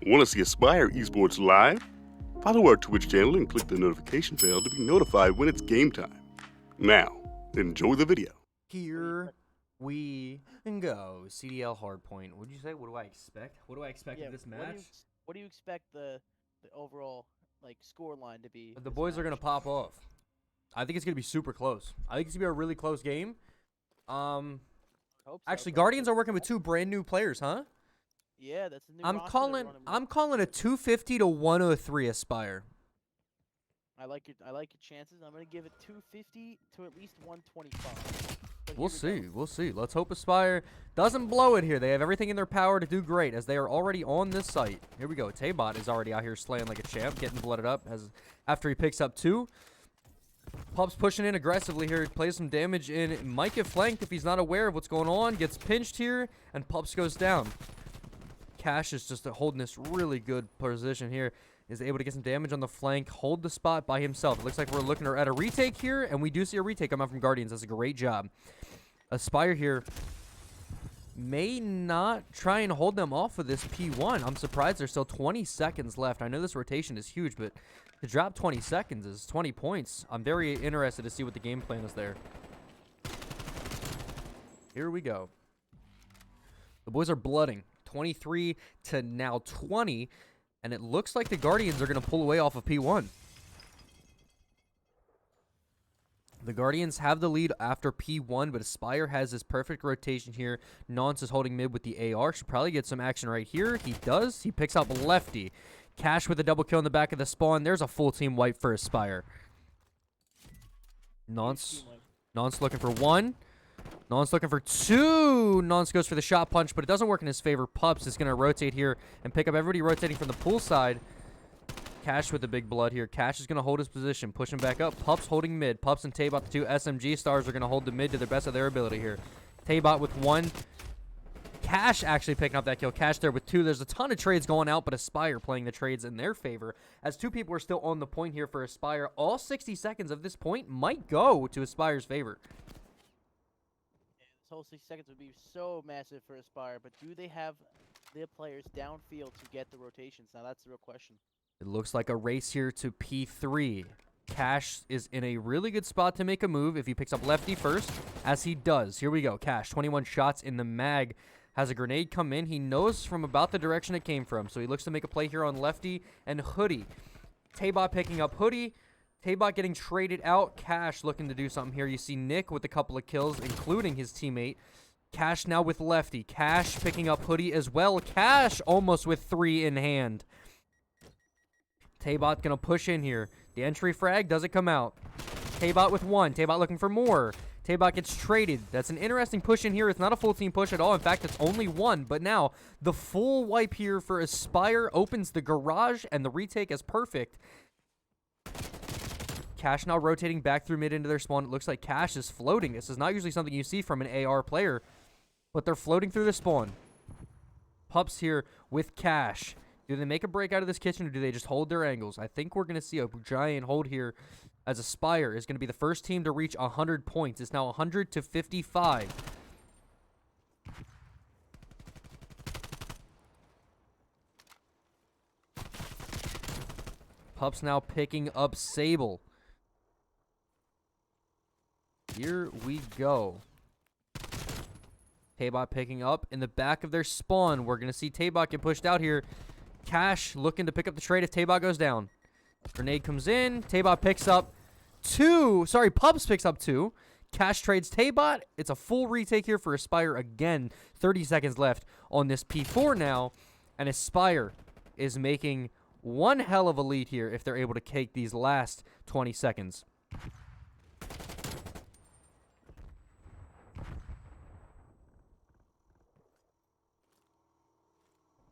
Want to see Aspyre Esports live? Follow our Twitch channel and click the notification bell to be notified when it's game time. Now, enjoy the video. Here we go. CDL hardpoint. What'd you say? What do I expect? What do I expect of this match? What do you expect the overall score line to be? The boys are gonna pop off. I think it's gonna be super close. I think it's gonna be a really close game. Hope so, Actually, but- Guardians are working with two brand new players, huh? Yeah, that's the new. I'm roster they're calling. running with. I'm calling a 250 to 103 Aspyre. I like your chances. I'm gonna give it 250 to at least 125. But We'll here we see. go. We'll see. Let's hope Aspyre doesn't blow it here. They have everything in their power to do great, as they are already on this site. Here we go. Taybot is already out here slaying like a champ, getting blooded up after he picks up 2. Pup's pushing in aggressively here. He plays some damage in. Might get flanked if he's not aware of what's going on. Gets pinched here, and Pups goes down. Cash is just holding this really good position here. Is able to get some damage on the flank, hold the spot by himself. It looks like we're looking at a retake here, and we do see a retake come out from Guardians. That's a great job. Aspyre here may not try and hold them off with this P1. I'm surprised there's still 20 seconds left. I know this rotation is huge, but to drop 20 seconds is 20 points. I'm very interested to see what the game plan is there. Here we go. The boys are blooding. 23 to now 20. And it looks like the Guardians are going to pull away off of P1. The Guardians have the lead after P1, but Aspyre has this perfect rotation here. Nonce is holding mid with the AR. Should probably get some action right here. He does. He picks up Lefty. Cash with a double kill in the back of the spawn. There's a full team wipe for Aspyre. Nonce looking for 1. Nonce looking for 2. Nonce goes for the shot punch, but it doesn't work in his favor. Pups is going to rotate here and pick up everybody rotating from the pool side. Cash with the big blood here. Cash is going to hold his position, push him back up. Pups holding mid. Pups and Taybot, the 2 SMG stars, are going to hold the mid to the best of their ability here. Taybot with 1. Cash actually picking up that kill. Cash there with 2. There's a ton of trades going out, but Aspyre playing the trades in their favor, as 2 people are still on the point here for Aspyre. All 60 seconds of this point might go to Aspyre's favor. This whole 6 seconds would be so massive for Aspyre, but do they have the players downfield to get the rotations? Now that's the real question. It looks like a race here to P3. Cash is in a really good spot to make a move if he picks up Lefty first, as he does. Here we go. Cash, 21 shots in the mag. Has a grenade come in. He knows from about the direction it came from, so he looks to make a play here on Lefty and Hoodie. Taybot picking up Hoodie. Taybot getting traded out. Cash looking to do something here. You see Nick with a couple of kills, including his teammate. Cash now with Lefty. Cash picking up Hoodie as well. Cash almost with 3 in hand. Taybot gonna push in here. The entry frag doesn't come out. Taybot with 1. Taybot looking for more. Taybot gets traded. That's an interesting push in here. It's not a full team push at all. In fact, it's only 1. But now the full wipe here for Aspyre opens the garage, and the retake is perfect. Cash now rotating back through mid into their spawn. It looks like Cash is floating. This is not usually something you see from an AR player, but they're floating through the spawn. Pups here with Cash. Do they make a break out of this kitchen, or do they just hold their angles? I think we're going to see a giant hold here, as Aspyre is going to be the first team to reach 100 points. It's now 100 to 55. Pups now picking up Sable. Here we go. Taybot picking up in the back of their spawn. We're going to see Taybot get pushed out here. Cash looking to pick up the trade if Taybot goes down. Grenade comes in. Taybot picks up 2. Sorry, Pups picks up 2. Cash trades Taybot. It's a full retake here for Aspyre again. 30 seconds left on this P4 now. And Aspyre is making one hell of a lead here if they're able to take these last 20 seconds.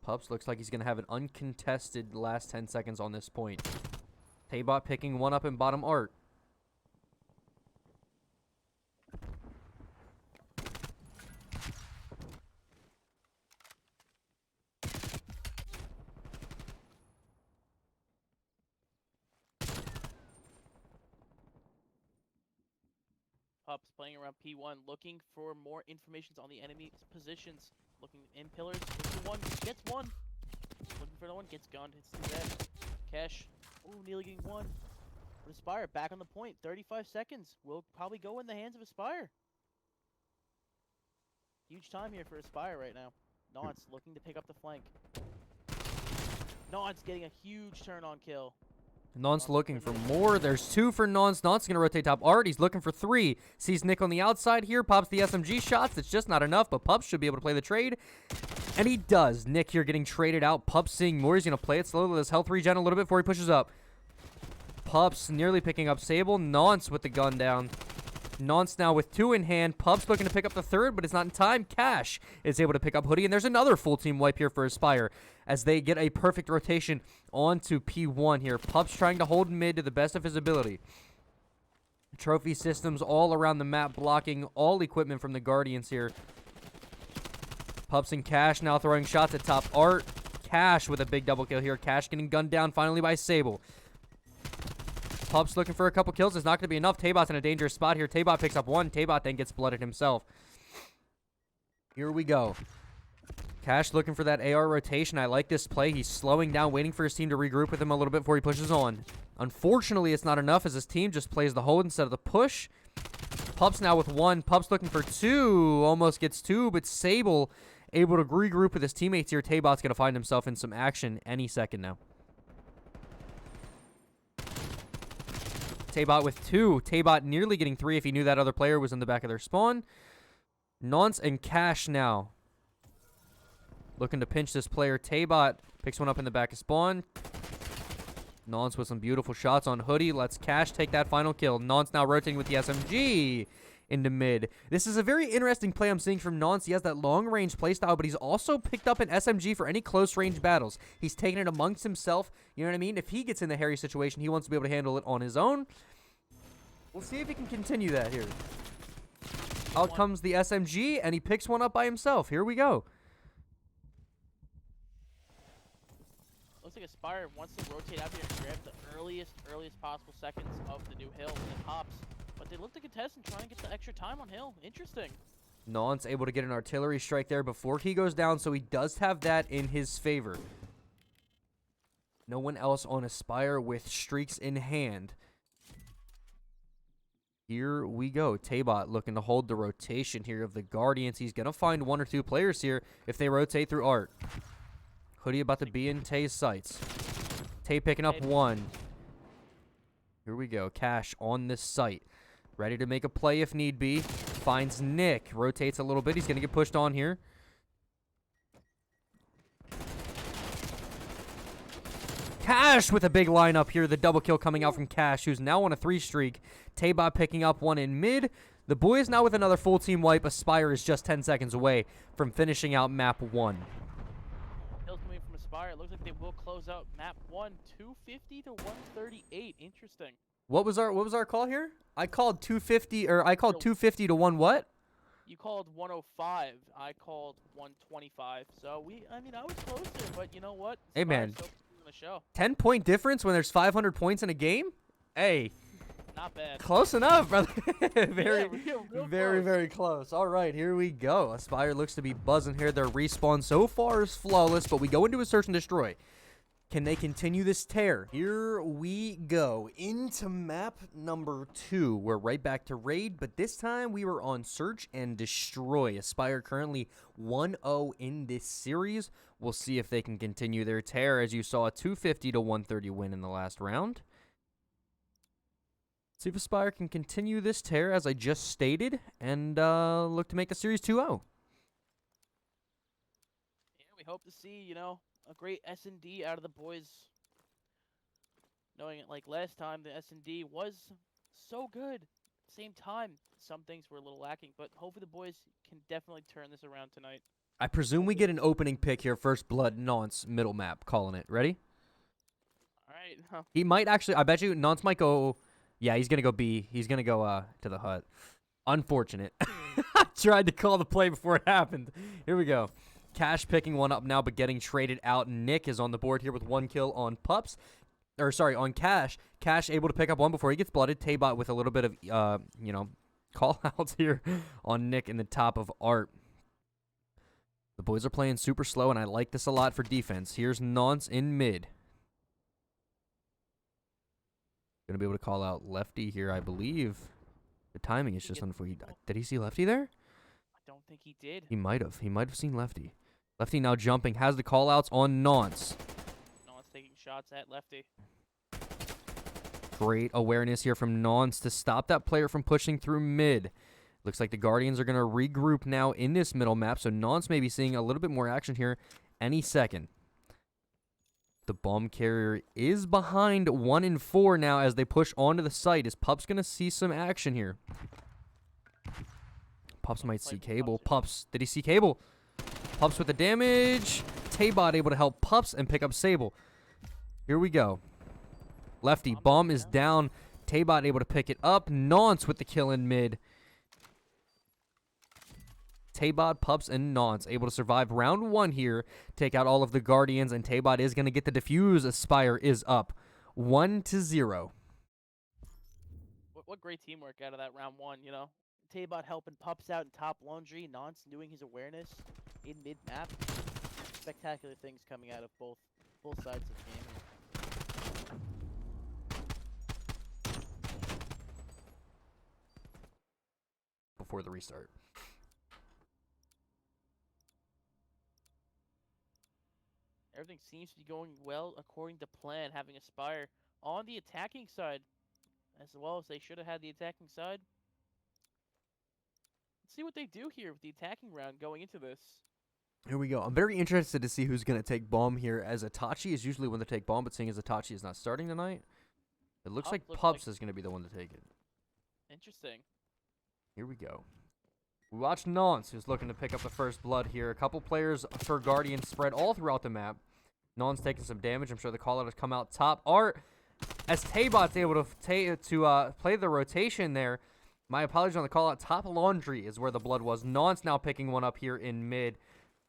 Pups looks like he's going to have an uncontested last 10 seconds on this point. Taybot picking 1 up in bottom art. Pups playing around P1, looking for more information on the enemy's positions. Looking in pillars, looking for 1, gets 1. looking for another one, gets gunned, hits the dead. Cash, ooh, nearly getting one. But Aspyre back on the point, 35 seconds. Will probably go in the hands of Aspyre. Huge time here for Aspyre right now. Nonce looking to pick up the flank. Nonce getting a huge turn on kill. Nonce looking for more. There's 2 for Nonce. Nonce going to rotate top Art. He's looking for 3. Sees Nick on the outside here. Pops the SMG shots. It's just not enough, but Pups should be able to play the trade. And he does. Nick here getting traded out. Pups seeing more. He's going to play it slow. Let his health regen a little bit before he pushes up. Pups nearly picking up Sable. Nonce with the gun down. Nonce now with 2 in hand. Pups looking to pick up the 3rd, but it's not in time. Cash is able to pick up Hoodie, and there's another full team wipe here for Aspyre as they get a perfect rotation onto P1 here. Pups trying to hold mid to the best of his ability. Trophy systems all around the map blocking all equipment from the Guardians here. Pups and Cash now throwing shots at top Art. Cash with a big double kill here. Cash getting gunned down finally by Sable. Pups looking for a couple kills. It's not going to be enough. Taybot's in a dangerous spot here. Taybot picks up 1. Taybot then gets blooded himself. Here we go. Cash looking for that AR rotation. I like this play. He's slowing down, waiting for his team to regroup with him a little bit before he pushes on. Unfortunately, it's not enough as his team just plays the hold instead of the push. Pups now with 1. Pups looking for 2. Almost gets 2, but Sable able to regroup with his teammates here. Taybot's going to find himself in some action any second now. Taybot with 2. Taybot nearly getting 3 if he knew that other player was in the back of their spawn. Nonce and Cash now looking to pinch this player. Taybot picks one up in the back of spawn. Nonce with some beautiful shots on Hoodie. Lets Cash take that final kill. Nonce now rotating with the SMG into mid. This is a very interesting play I'm seeing from Nonce. He has that long-range playstyle, but he's also picked up an SMG for any close-range battles. He's taken it amongst himself. You know what I mean? If he gets in the hairy situation, he wants to be able to handle it on his own. We'll see if he can continue that here. Out comes the SMG, and he picks one up by himself. Here we go. Looks like Aspyre wants to rotate out here and grab the earliest possible seconds of the new hill and it pops. But they look to contest and try and get the extra time on hill. Interesting. Nonce able to get an artillery strike there before he goes down, so he does have that in his favor. No one else on Aspyre with streaks in hand. Here we go. Taybot looking to hold the rotation here of the Guardians. He's going to find 1 or 2 players here if they rotate through Art. Hoodie about to be in Tay's sights. Tay picking up 1. Here we go. Cash on this site. Ready to make a play if need be. Finds Nick. Rotates a little bit. He's going to get pushed on here. Cash with a big lineup here. The double kill coming out from Cash, who's now on a 3 streak. Taybot picking up 1 in mid. The boys now with another full team wipe. Aspyre is just 10 seconds away from finishing out map 1. Kills coming from Aspyre. It looks like they will close out map 1, 250 to 138. Interesting. What was our call here? I called 250 to 1 what? You called 105. I called 125. So I was closer, but you know what? Hey, man. Still in the show. 10-point difference when there's 500 points in a game? Hey. Not bad. Close enough, brother. Very, real very, close. very close. All right, here we go. Aspyre looks to be buzzing here. Their respawn so far is flawless, but we go into a search and destroy. Can they continue this tear? Here we go into map number 2. We're right back to raid, but this time we were on search and destroy. Aspyre currently 1-0 in this series. We'll see if they can continue their tear, as you saw a 250 to 130 win in the last round. See if Aspyre can continue this tear, as I just stated, and look to make the series 2-0. Yeah, we hope to see, a great S&D out of the boys. Knowing it like last time, the S&D was so good. Same time, some things were a little lacking, but hopefully the boys can definitely turn this around tonight. I presume we get an opening pick here. First blood, Nonce, middle map. Calling it. Ready? All right. He might actually, I bet you Nonce might go, yeah, he's going to go B. He's going to go to the hut. Unfortunate. I tried to call the play before it happened. Here we go. Cash picking one up now, but getting traded out. Nick is on the board here with 1 kill on Pups. On Cash. Cash able to pick up 1 before he gets blooded. Taybot with a little bit of, call outs here on Nick in the top of Art. The boys are playing super slow, and I like this a lot for defense. Here's Nance in mid. Gonna be able to call out Lefty here, I believe. The timing is just unfortunate. Did he see Lefty there? I don't think he did. He might have. He might have seen Lefty. Lefty now jumping. Has the call-outs on Nance. Nance taking shots at Lefty. Great awareness here from Nance to stop that player from pushing through mid. Looks like the Guardians are going to regroup now in this middle map, so Nance may be seeing a little bit more action here any second. The bomb carrier is behind 1 and 4 now as they push onto the site. Is Pups going to see some action here? Pups might see Cable. Pups, did he see Cable? Pups with the damage. Taybot able to help Pups and pick up Sable. Here we go. Lefty, bomb is down. Taybot able to pick it up. Nance with the kill in mid. Taybot, Pups, and Nance able to survive round 1 here. Take out all of the Guardians, and Taybot is going to get the defuse. Aspyre is up 1-0. What great teamwork out of that round 1, you know? Taybot helping Pups out in top laundry. Nance doing his awareness in mid-map. Spectacular things coming out of both sides of the game here. Before the restart. Everything seems to be going well according to plan, having Aspyre on the attacking side as well as they should have had the attacking side. Let's see what they do here with the attacking round going into this. Here we go. I'm very interested to see who's going to take bomb here, as Itachi is usually one to take bomb, but seeing as Itachi is not starting tonight, it looks like Pups is going to be the one to take it. Interesting. Here we go. We watch Nance, who's looking to pick up the first blood here. A couple players for Guardian spread all throughout the map. Nance taking some damage. I'm sure the call-out has come out top. Art, as Taybot's able to play the rotation there. My apologies on the call-out. Top laundry is where the blood was. Nance now picking one up here in mid.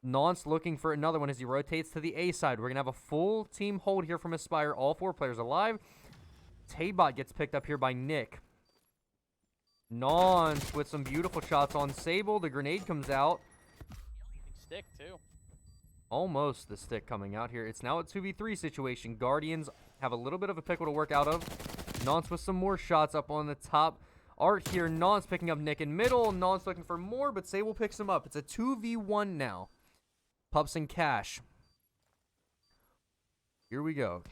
Nance looking for another one as he rotates to the A side. We're going to have a full team hold here from Aspyre. All 4 players alive. Taybot gets picked up here by Nick. Nance with some beautiful shots on Sable. The grenade comes out. Stick, too. Almost the stick coming out here. It's now a 2v3 situation. Guardians have a little bit of a pickle to work out of. Nance with some more shots up on the top. Art here. Nance picking up Nick in middle. Nance looking for more, but Sable picks him up. It's a 2v1 now. Pups and Cash. Here we go.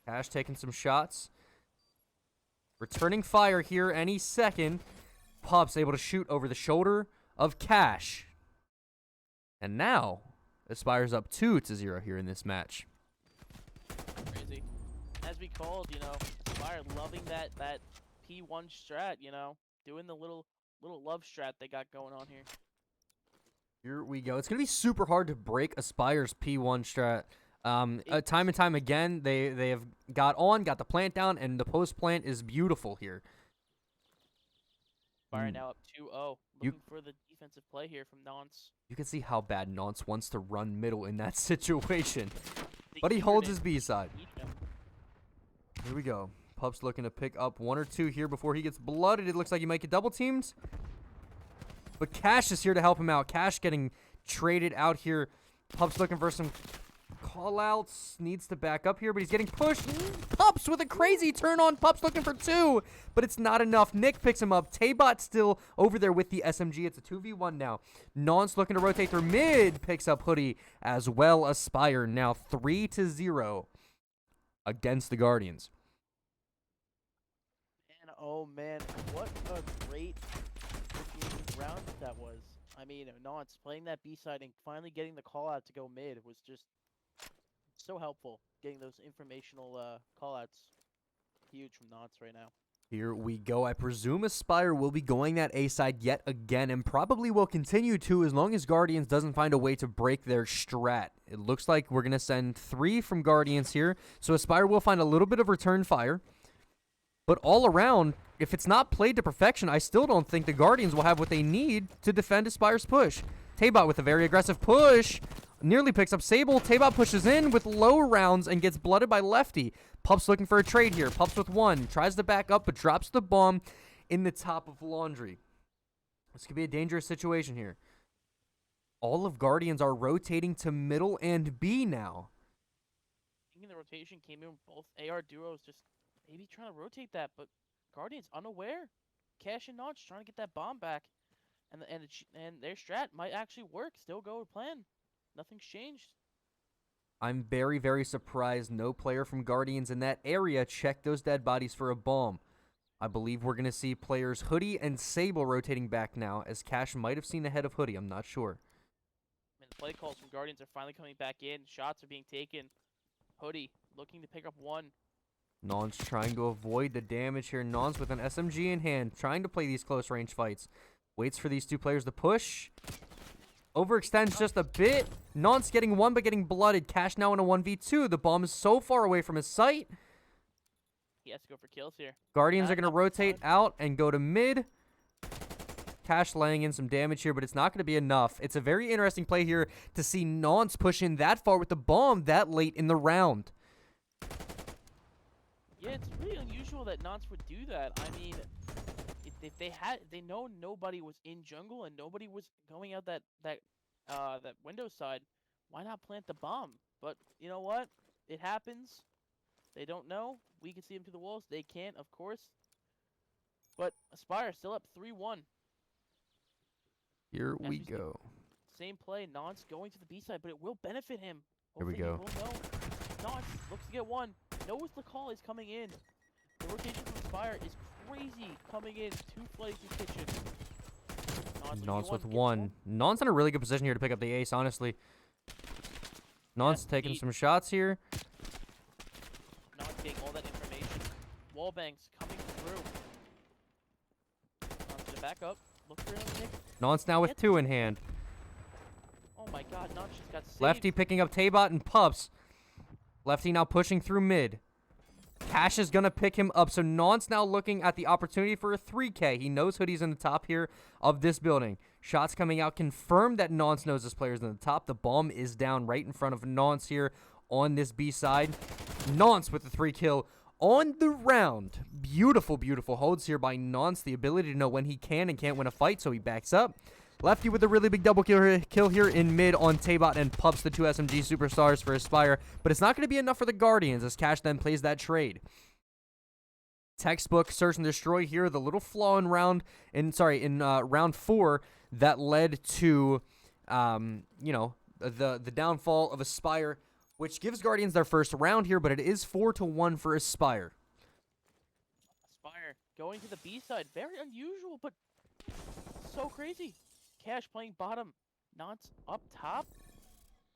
Cash taking some shots. Returning fire here any second. Pups able to shoot over the shoulder of Cash. And now, Aspyre's up 2-0 here in this match. Crazy. As we called, you know, Aspyre loving that P1 strat, you know, doing the little love strat they got going on here. Here we go. It's going to be super hard to break Aspyre's P1 strat. Time and time again, they have got the plant down, and the post plant is beautiful here. Aspyre now up 2-0. Looking for the defensive play here from Nance. You can see how bad Nance wants to run middle in that situation. But he holds his B side. Here we go. Pups looking to pick up 1 or 2 here before he gets blooded. It looks like he might get double teamed. But Cash is here to help him out. Cash getting traded out here. Pups looking for some call-outs. Needs to back up here, but he's getting pushed. Pups with a crazy turn on. Pups looking for 2, but it's not enough. Nick picks him up. Taybot still over there with the SMG. It's a 2v1 now. Nance looking to rotate through mid. Picks up Hoodie as well. Aspyre now 3-0 against the Guardians. Man, oh man, what a great round that was. I mean, Nance playing that B side and finally getting the call out to go mid was just so helpful. Getting those informational call outs, huge from Nance right now. Here we go. I presume Aspyre will be going that A side yet again, and probably will continue to as long as Guardians doesn't find a way to break their strat. It looks like we're going to send 3 from Guardians here, so Aspyre will find a little bit of return fire. But all around, if it's not played to perfection, I still don't think the Guardians will have what they need to defend Aspyre's push. Taybot with a very aggressive push. Nearly picks up Sable. Taybot pushes in with low rounds and gets blooded by Lefty. Pups looking for a trade here. Pups with 1. Tries to back up, but drops the bomb in the top of laundry. This could be a dangerous situation here. All of Guardians are rotating to middle and B now. Thinking the rotation came in with both AR duos, just maybe trying to rotate that, but Guardians unaware. Cash and Notch trying to get that bomb back, and their strat might actually work. Still go to plan. Nothing's changed. I'm very, very surprised no player from Guardians in that area checked those dead bodies for a bomb. I believe we're going to see players Hoodie and Sable rotating back now, as Cash might have seen ahead of Hoodie. I'm not sure. And the play calls from Guardians are finally coming back in. Shots are being taken. Hoodie looking to pick up one. Nons trying to avoid the damage here. Nons with an SMG in hand, trying to play these close range fights. Waits for these two players to push. Overextends just a bit. Nons getting one, but getting blooded. Cash now in a 1v2. The bomb is so far away from his sight. He has to go for kills here. Guardians are going to rotate out and go to mid. Cash laying in some damage here, but it's not going to be enough. It's a very interesting play here to see Nons push in that far with the bomb that late in the round. Yeah, it's pretty unusual that Nons would do that. I mean, if they know nobody was in jungle and nobody was going out that window side, why not plant the bomb? But you know what? It happens. They don't know. We can see them through the walls. They can't, of course. But Aspyre still up 3-1. Here we go. Same play. Nons going to the B side, but it will benefit him. Here we go. He will know. Nons looks to get one. Knows the call is coming in. The rotation from Aspyre is crazy coming in. Two plays in kitchen. Nons with one. Nons in a really good position here to pick up the ace, honestly. Nons taking some shots here. Nons getting all that information. Wallbangs coming through. Nons gonna back up. Look for him, Nick. Nons now with two in hand. Oh my god, Nons just got saved. Lefty picking up Taybot and Pups. Lefty now pushing through mid. Cash is going to pick him up. So Nons now looking at the opportunity for a 3K. He knows Hoodie's in the top here of this building. Shots coming out confirm that Nons knows this player's in the top. The bomb is down right in front of Nons here on this B side. Nons with the 3 kill on the round. Beautiful, beautiful holds here by Nons. The ability to know when he can and can't win a fight, so he backs up. Lefty with a really big double kill here in mid on Taybot and Pups, the two SMG superstars for Aspyre. But it's not going to be enough for the Guardians as Cash then plays that trade. Textbook search and destroy here. The little flaw in round 4 that led to, the downfall of Aspyre, which gives Guardians their first round here, but it is 4-1 for Aspyre. Aspyre going to the B side. Very unusual, but so crazy. Cash playing bottom, Nons up top.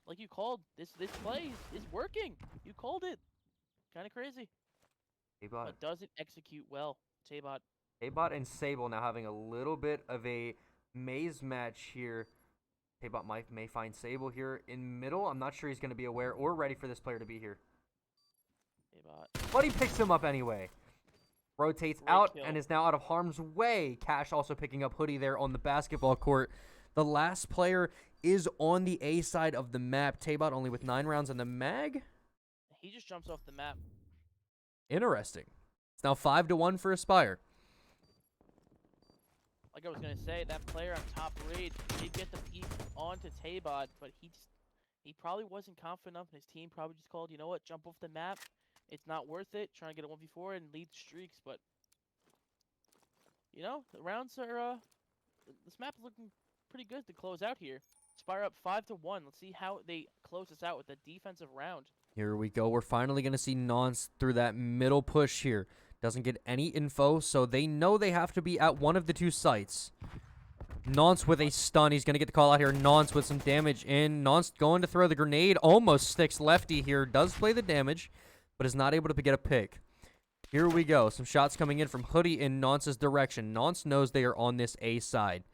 Like you called, this play is working. You called it. Kind of crazy. Taybot. But doesn't execute well. Taybot. Taybot and Sable now having a little bit of a maze match here. Taybot may find Sable here in middle. I'm not sure he's going to be aware or ready for this player to be here. Taybot. But he picks him up anyway. Rotates out and is now out of harm's way. Cash also picking up Hoodie there on the basketball court. The last player is on the A side of the map. Taybot only with 9 rounds in the mag. He just jumps off the map. Interesting. It's now 5-1 for Aspyre. Like I was going to say, that player on top raid did get the peek onto Taybot, but he probably wasn't confident enough, and his team probably just called, you know what, jump off the map. It's not worth it, trying to get a 1v4 and lead streaks, but, you know, the rounds are, this map is looking pretty good to close out here. Aspyre up 5-1. Let's see how they close this out with a defensive round. Here we go. We're finally going to see Nons through that middle push here. Doesn't get any info, so they know they have to be at one of the two sites. Nons with a stun. He's going to get the call out here. Nons with some damage in. Nons going to throw the grenade. Almost sticks Lefty here. Does play the damage, but is not able to get a pick. Here we go. Some shots coming in from Hoodie in Nons' direction. Nons knows they are on this A side.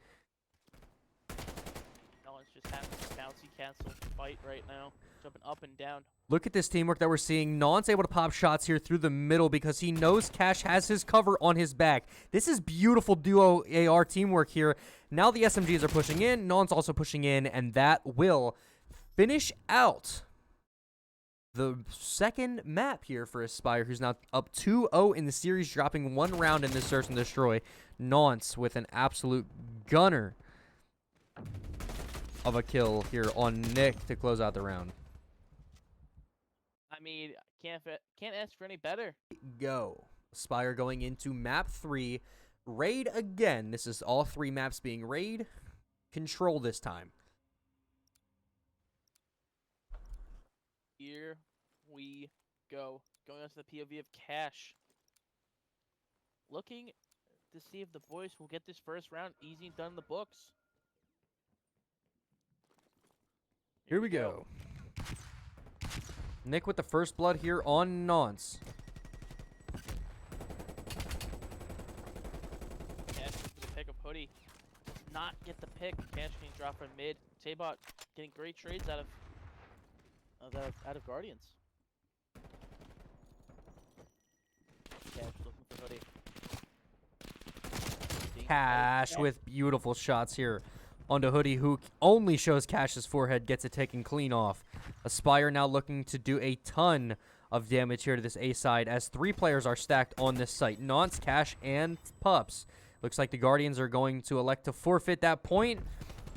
Nons just having a bouncy cancel fight right now. Jumping up and down. Look at this teamwork that we're seeing. Nons able to pop shots here through the middle because he knows Cash has his cover on his back. This is beautiful duo AR teamwork here. Now the SMGs are pushing in. Nons also pushing in, and that will finish out the second map here for Aspyre, who's now up 2-0 in the series, dropping 1 round in this search and destroy. Nons with an absolute gunner. of a kill here on Nick to close out the round. I mean, can't ask for any better. Go. Aspyre going into map 3. Raid again. This is all 3 maps being raid. Control this time. Here we go. Going on to the POV of Cash. Looking to see if the boys will get this first round easy and done in the books. Here we go. Nick with the first blood here on Nonce. Cash for the pick of Hoodie. Does not get the pick. Cash getting dropped from mid. Taybot getting great trades out of Guardians. Cash looking for Hoodie. Cash with beautiful shots here onto Hoodie, who only shows Cash's forehead, gets it taken clean off. Aspyre now looking to do a ton of damage here to this A side as 3 players are stacked on this site. Nonce, Cash, and Pups. Looks like the Guardians are going to elect to forfeit that point.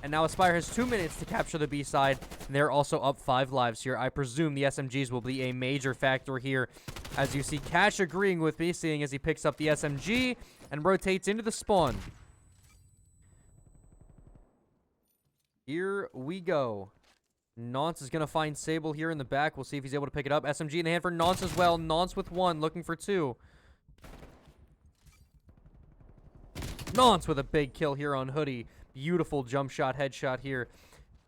And now Aspyre has 2 minutes to capture the B side. They're also up 5 lives here. I presume the SMGs will be a major factor here. As you see Cash agreeing with me, seeing as he picks up the SMG and rotates into the spawn. Here we go. Nonce is going to find Sable here in the back. We'll see if he's able to pick it up. SMG in the hand for Nonce as well. Nonce with 1, looking for 2. Nonce with a big kill here on Hoodie. Beautiful jump shot, headshot here.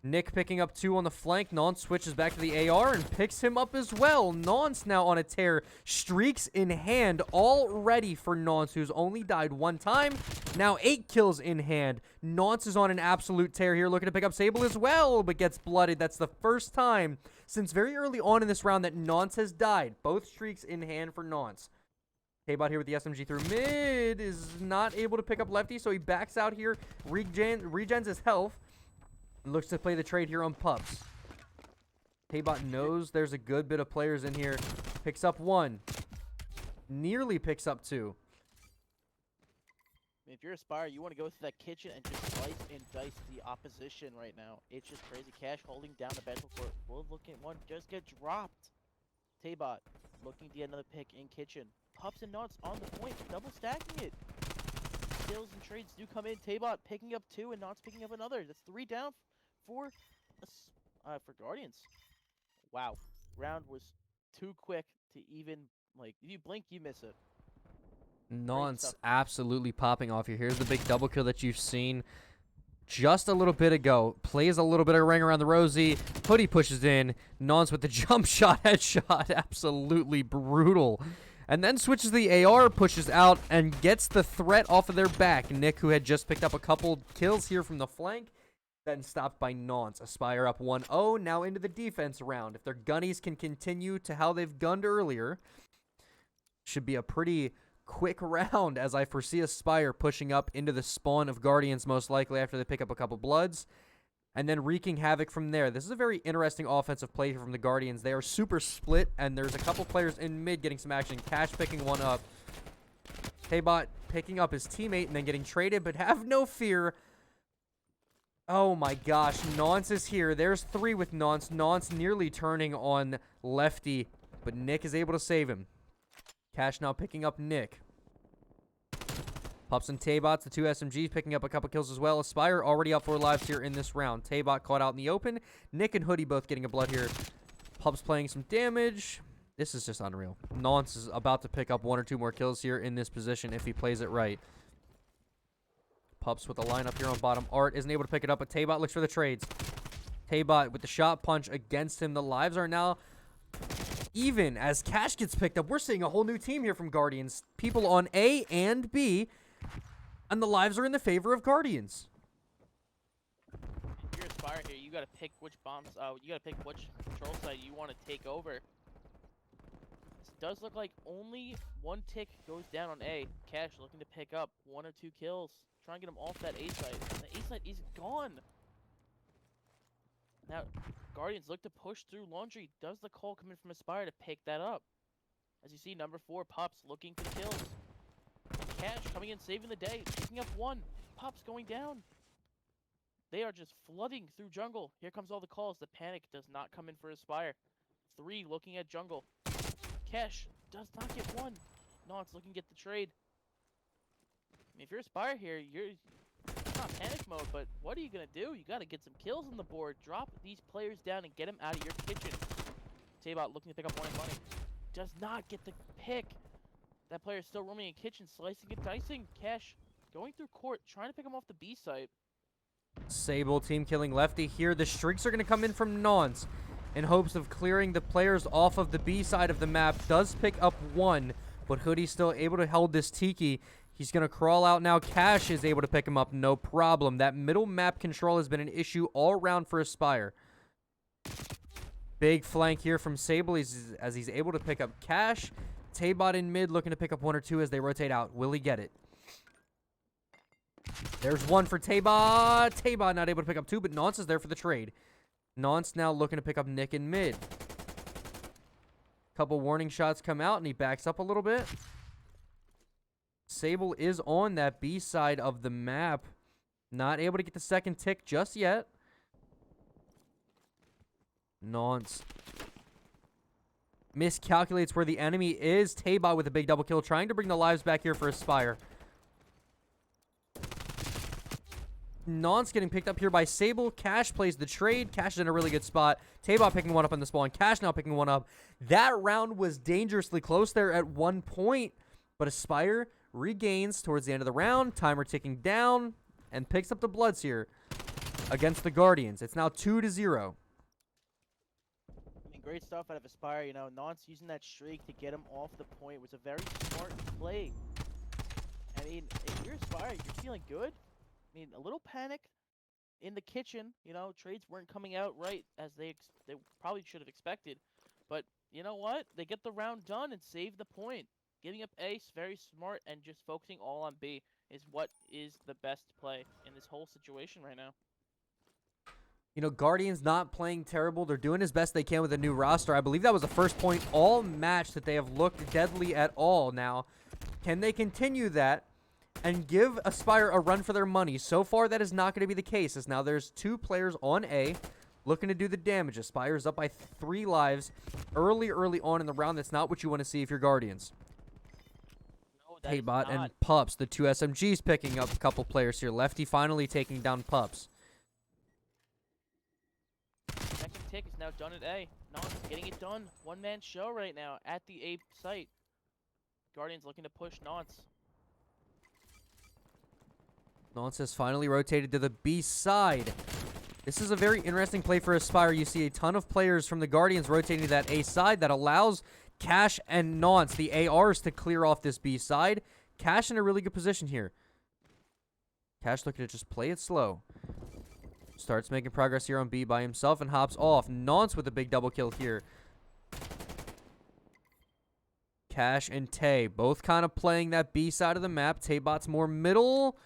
Nick picking up 2 on the flank. Nonce switches back to the AR and picks him up as well. Nonce now on a tear. Streaks in hand, all ready for Nonce, who's only died 1 time. Now 8 kills in hand. Nonce is on an absolute tear here, looking to pick up Sable as well, but gets blooded. That's the first time since very early on in this round that Nonce has died. Both streaks in hand for Nonce. K-Bot here with the SMG through mid is not able to pick up Lefty, so he backs out here, regens his health, and looks to play the trade here on Pups. K-Bot knows there's a good bit of players in here, picks up 1, nearly picks up 2. If you're Aspyre, you want to go through that kitchen and just slice and dice the opposition right now. It's just crazy. Cash holding down the battle for we'll looking at 1, just get dropped. Taybot looking to get another pick in kitchen. Pups and Nonce on the point, double stacking it. Kills and trades do come in. Taybot picking up 2 and Nonce picking up another. That's 3 down for Guardians. Wow, round was too quick to even, like, if you blink, you miss it. Nonce absolutely popping off here. Here's the big double kill that you've seen just a little bit ago. Plays a little bit of ring around the rosy. Hoodie pushes in. Nonce with the jump shot, headshot. Absolutely brutal. And then switches the AR, pushes out, and gets the threat off of their back. Nick, who had just picked up a couple kills here from the flank, then stopped by Nonce. Aspyre up 1-0, now into the defense round. If their gunnies can continue to how they've gunned earlier, should be a pretty quick round, as I foresee Aspyre pushing up into the spawn of Guardians most likely after they pick up a couple bloods, and then wreaking havoc from there. This is a very interesting offensive play here from the Guardians. They are super split, and there's a couple players in mid getting some action. Cash picking 1 up. K-Bot picking up his teammate and then getting traded, but have no fear. Oh my gosh, Nonce is here. There's 3 with Nonce. Nonce nearly turning on Lefty, but Nick is able to save him. Cash now picking up Nick. Pups and Taybots, the 2 SMGs, picking up a couple kills as well. Aspyre already up 4 lives here in this round. Taybot caught out in the open. Nick and Hoodie both getting a blood here. Pups playing some damage. This is just unreal. Nonce is about to pick up 1 or 2 more kills here in this position if he plays it right. Pups with the lineup here on bottom. Art isn't able to pick it up, but Taybot looks for the trades. Taybot with the shot punch against him. The lives are now even as Cash gets picked up. We're seeing a whole new team here from Guardians. People on A and B, and the lives are in the favor of Guardians. If you're Aspyre here, you gotta pick which bombs, you gotta pick which control site you want to take over. This does look like only 1 tick goes down on A. Cash looking to pick up 1 or 2 kills. Try and get him off that A site. The A site is gone. Now, Guardians look to push through Laundry. Does the call come in from Aspyre to pick that up? As you see, number 4, Pups looking for kills. Cash coming in, saving the day, picking up 1. Pups going down. They are just flooding through jungle. Here comes all the calls. The panic does not come in for Aspyre. 3 looking at jungle. Kesh does not get 1. No, it's looking to get the trade. I mean, if you're Aspyre here, you're not panic mode, but what are you going to do? You got to get some kills on the board. Drop these players down and get them out of your kitchen. Taybot looking to pick up 1 money. Does not get the pick. That player is still roaming in kitchen, slicing and dicing. Kesh going through court, trying to pick him off the B site. Sable team killing Lefty here. The streaks are going to come in from Nonce in hopes of clearing the players off of the B side of the map. Does pick up 1, but Hoodie's still able to hold this Tiki. He's going to crawl out now. Cash is able to pick him up, no problem. That middle map control has been an issue all around for Aspyre. Big flank here from Sable as he's able to pick up Cash. Taybot in mid looking to pick up 1 or 2 as they rotate out. Will he get it? There's 1 for Taybot. Taybot not able to pick up 2, but Nonce is there for the trade. Nonce now looking to pick up Nick in mid. Couple warning shots come out, and he backs up a little bit. Sable is on that B side of the map. Not able to get the second tick just yet. Nonce miscalculates where the enemy is. Taybot with a big double kill, trying to bring the lives back here for Aspyre. Nonce getting picked up here by Sable. Cash plays the trade. Cash is in a really good spot. Taybot picking 1 up on the spawn. Cash now picking 1 up. That round was dangerously close there at 1 point, but Aspyre regains towards the end of the round. Timer ticking down and picks up the bloods here against the Guardians. It's now 2-0. I mean, great stuff out of Aspyre. You know, Nonce using that streak to get him off the point was a very smart play. I mean, if you're Aspyre, you're feeling good. I mean, a little panic in the kitchen. You know, trades weren't coming out right as they probably should have expected. But you know what? They get the round done and save the point. Giving up Ace, very smart, and just focusing all on B is what is the best play in this whole situation right now. You know, Guardians not playing terrible. They're doing as best they can with a new roster. I believe that was the first point all match that they have looked deadly at all. Now, can they continue that and give Aspyre a run for their money? So far, that is not going to be the case, as now there's 2 players on A looking to do the damage. Aspyre is up by 3 lives early on in the round. That's not what you want to see if you're Guardians. No, Taybot and Pups, the 2 SMGs picking up a couple players here. Lefty finally taking down Pups. Second tick is now done at A. Nonce getting it done. 1-man show right now at the A site. Guardians looking to push Nonce. Nonce has finally rotated to the B side. This is a very interesting play for Aspyre. You see a ton of players from the Guardians rotating to that A side that allows Cash and Nonce, the ARs, to clear off this B side. Cash in a really good position here. Cash looking to just play it slow. Starts making progress here on B by himself and hops off. Nonce with a big double kill here. Cash and Tay both kind of playing that B side of the map. Taybot's more middle,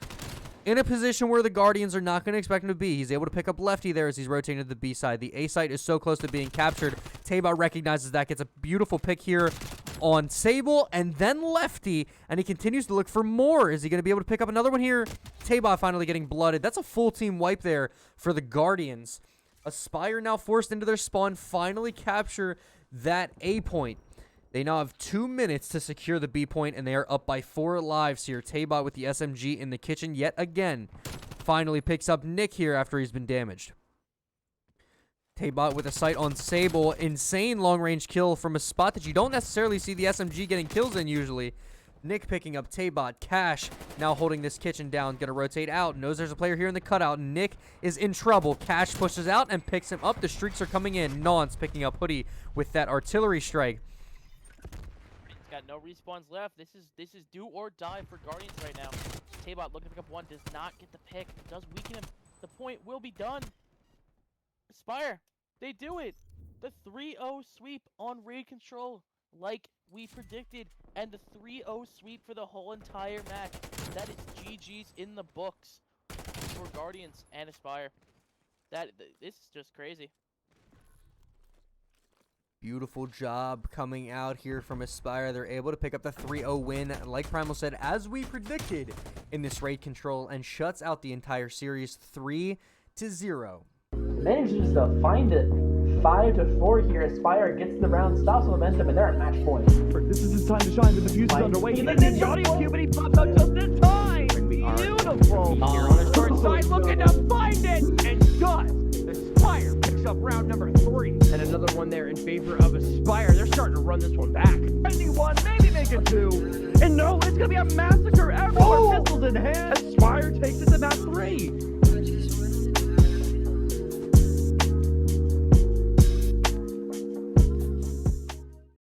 in a position where the Guardians are not going to expect him to be. He's able to pick up Lefty there as he's rotating to the B side. The A site is so close to being captured. Taybot recognizes that, gets a beautiful pick here on Sable and then Lefty, and he continues to look for more. Is he going to be able to pick up another one here? Taybot finally getting blooded. That's a full team wipe there for the Guardians. Aspyre now forced into their spawn, finally capture that A point. They now have 2 minutes to secure the B point, and they are up by 4 lives here. Taybot with the SMG in the kitchen yet again. Finally picks up Nick here after he's been damaged. Taybot with a sight on Sable. Insane long-range kill from a spot that you don't necessarily see the SMG getting kills in usually. Nick picking up Taybot. Cash now holding this kitchen down. Gonna rotate out. Knows there's a player here in the cutout. Nick is in trouble. Cash pushes out and picks him up. The streaks are coming in. Nonce picking up Hoodie with that artillery strike. Got no respawns left. This is do or die for Guardians right now. Taybot looking to pick up 1, does not get the pick. Does weaken him. The point will be done. Aspyre, they do it. The 3-0 sweep on raid control, like we predicted, and the 3-0 sweep for the whole entire match. That is GG's in the books for Guardians and Aspyre. This is just crazy. Beautiful job coming out here from Aspyre. They're able to pick up the 3-0 win, like Primal said, as we predicted in this raid control, and shuts out the entire series 3-0. 8-0. Manages to find it 5-4 here. Aspyre gets the round, stops momentum, and they're at match point. This is his time to shine, but the fuse is underway. And then the audio cube, and he pops out just in time. Beautiful. Here on his short side, looking to find it, and does. Aspyre picks up round number 3. And another one there in favor of Aspyre. They're starting to run this one back. 21, maybe make it 2. And no, it's going to be a massacre everywhere. Pistols in hand. Aspyre takes it to map 3.